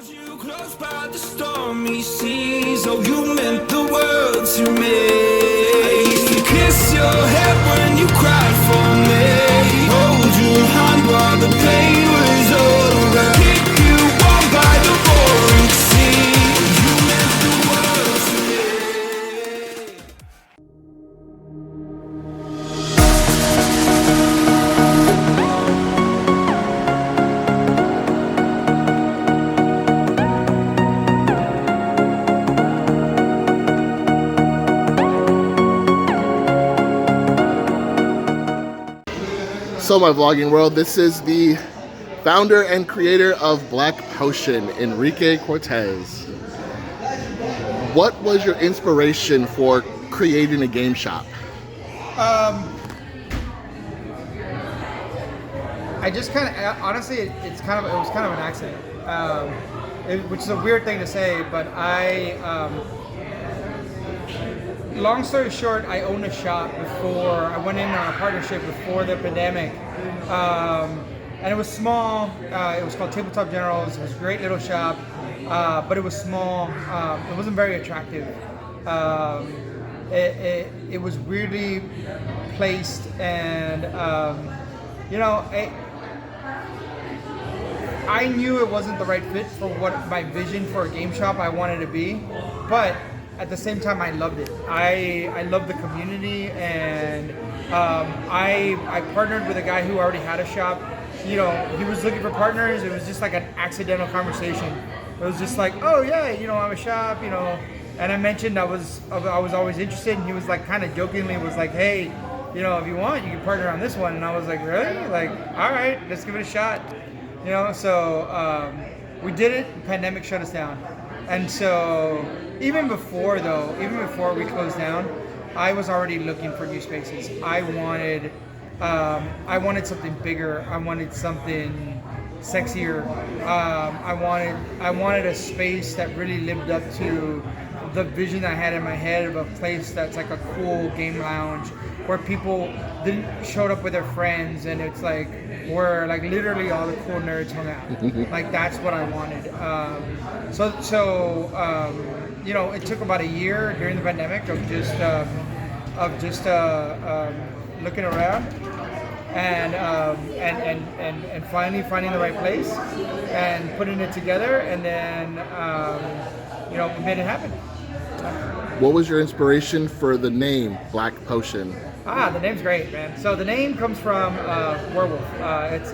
You close by the stormy seas. Oh, you meant the world to me. I used to kiss your head when you cried for me. Hold your hand while the pain was over. Keep you warm by the roaring sea. You meant the world to me. So my vlogging world, this is the founder and creator of Black Potion, Enrique Cortez. What was your inspiration for creating a game shop? I just kind of, honestly, it was kind of an accident, which is a weird thing to say, but long story short, I owned a shop before, I went in on a partnership before the pandemic, and it was small. It was called Tabletop Generals. It was a great little shop, but it was small. It wasn't very attractive. It was weirdly placed, and I knew it wasn't the right fit for what my vision for a game shop I wanted to be, but at the same time, I loved it. I loved the community, and I partnered with a guy who already had a shop. He was looking for partners. It was just like an accidental conversation. It was just like, oh yeah, I have a shop, and I mentioned I was always interested, and he was like kind of jokingly was like, hey, if you want, you can partner on this one, and I was like, really? Like, all right, let's give it a shot. So we did it. The pandemic shut us down, and so even before we closed down, I was already looking for new spaces. I wanted something bigger. I wanted something sexier. I wanted a space that really lived up to the vision I had in my head of a place that's like a cool game lounge where people showed up with their friends, and it's like where like literally all the cool nerds hung out. Like that's what I wanted. It took about a year during the pandemic of just looking around and finally finding the right place and putting it together, and then we made it happen. What was your inspiration for the name Black Potion? The name's great, man. So the name comes from Werewolf. It's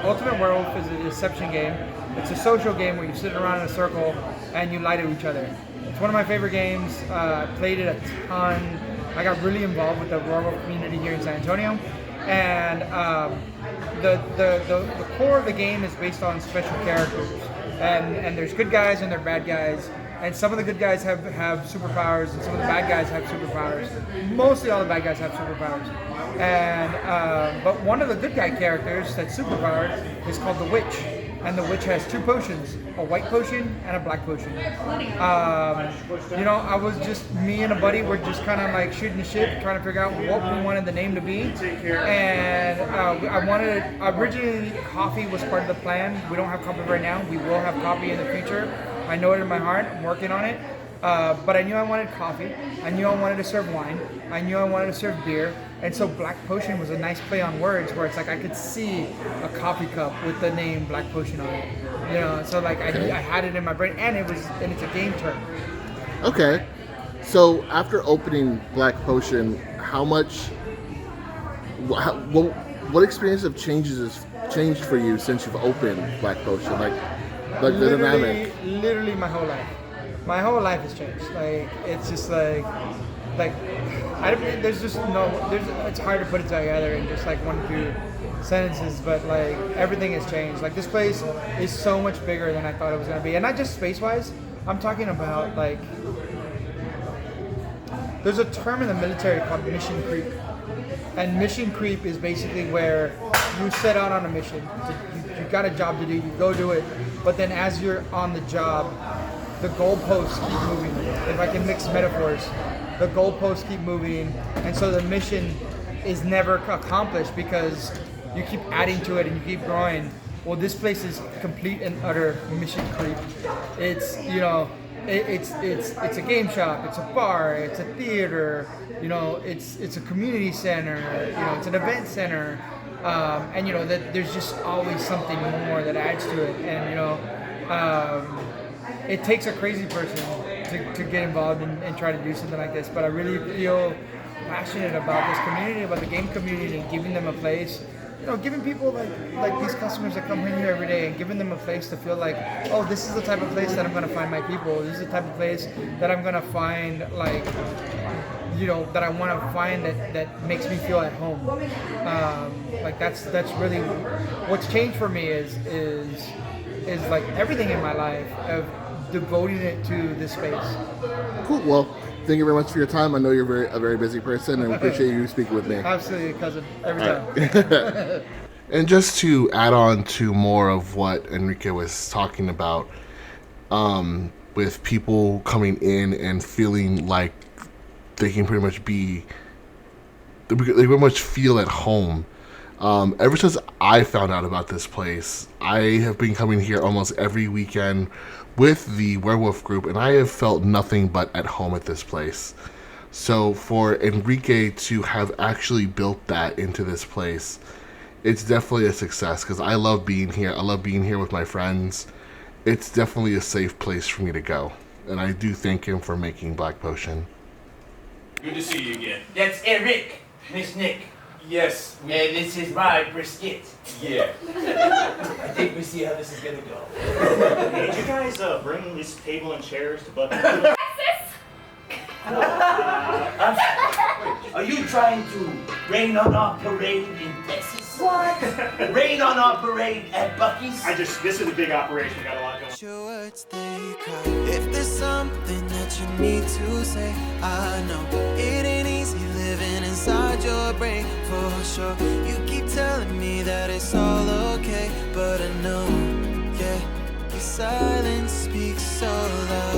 Ultimate Werewolf is a deception game. It's a social game where you sit around in a circle and you lie to each other. It's one of my favorite games. Played it a ton. I got really involved with the werewolf community here in San Antonio, and the core of the game is based on special characters. And there's good guys and there's bad guys. And some of the good guys have superpowers, and some of the bad guys have superpowers. Mostly all the bad guys have superpowers. And but one of the good guy characters that's superpowered is called the Witch. And the Witch has two potions, a white potion and a black potion. I was just, me and a buddy were just kind of like shooting the shit, trying to figure out what we wanted the name to be. And originally coffee was part of the plan. We don't have coffee right now. We will have coffee in the future. I know it in my heart. I'm working on it. But I knew I wanted coffee. I knew I wanted to serve wine. I knew I wanted to serve beer. And so Black Potion was a nice play on words where it's like I could see a coffee cup with the name Black Potion on it. So like I had it in my brain, and it's a game term. Okay. So after opening Black Potion, what experience of changes has changed for you since you've opened Black Potion? Like the dynamic. Literally my whole life. My whole life has changed. Like it's just like it's hard to put it together in just like 1 or 2 sentences, but like everything has changed. Like this place is so much bigger than I thought it was gonna be, and not just space wise. I'm talking about like there's a term in the military called mission creep, and mission creep is basically where you set out on a mission. You got a job to do, you go do it, but then as you're on the job, the goalposts keep moving. If I can mix metaphors, the goalposts keep moving, and so the mission is never accomplished because you keep adding to it and you keep growing. well, this place is complete and utter mission creep. It's, you know, it's a game shop, it's a bar, it's a theater, you know, it's a community center, you know, it's an event center, and you know that there's just always something more that adds to it, and you know, it takes a crazy person to get involved and try to do something like this. But I really feel passionate about this community, about the game community, and giving them a place. You know, giving people like these customers that come in here every day and giving them a place to feel like, oh, this is the type of place that I'm going to find my people. This is the type of place that I'm going to find, like, you know, that I want to find that makes me feel at home. Like that's really what's changed for me is like everything in my life of devoting it to this space. Cool. Well, thank you very much for your time. I know you're a very busy person, and we appreciate you speaking with me. Absolutely, cousin. Every time. And just to add on to more of what Enrique was talking about, with people coming in and feeling like they can pretty much they pretty much feel at home. Ever since I found out about this place, I have been coming here almost every weekend with the Werewolf group, and I have felt nothing but at home at this place. So for Enrique to have actually built that into this place, it's definitely a success, because I love being here. I love being here with my friends. It's definitely a safe place for me to go, and I do thank him for making Black Potion. Good to see you again. That's Eric, Miss Nick. Yes. And this is my brisket. Yeah. I think we see how this is gonna go. Hey, did you guys bring this table and chairs to Bucky? Are you trying to rain on our parade in Texas? What? Rain on our parade at Bucky's? This is a big operation, got a lot going. Your words they cry. If there's something that you need to say, I know it ain't easy living inside your brain for sure. You keep telling me that it's all okay, but I know, yeah, your silence speaks so loud.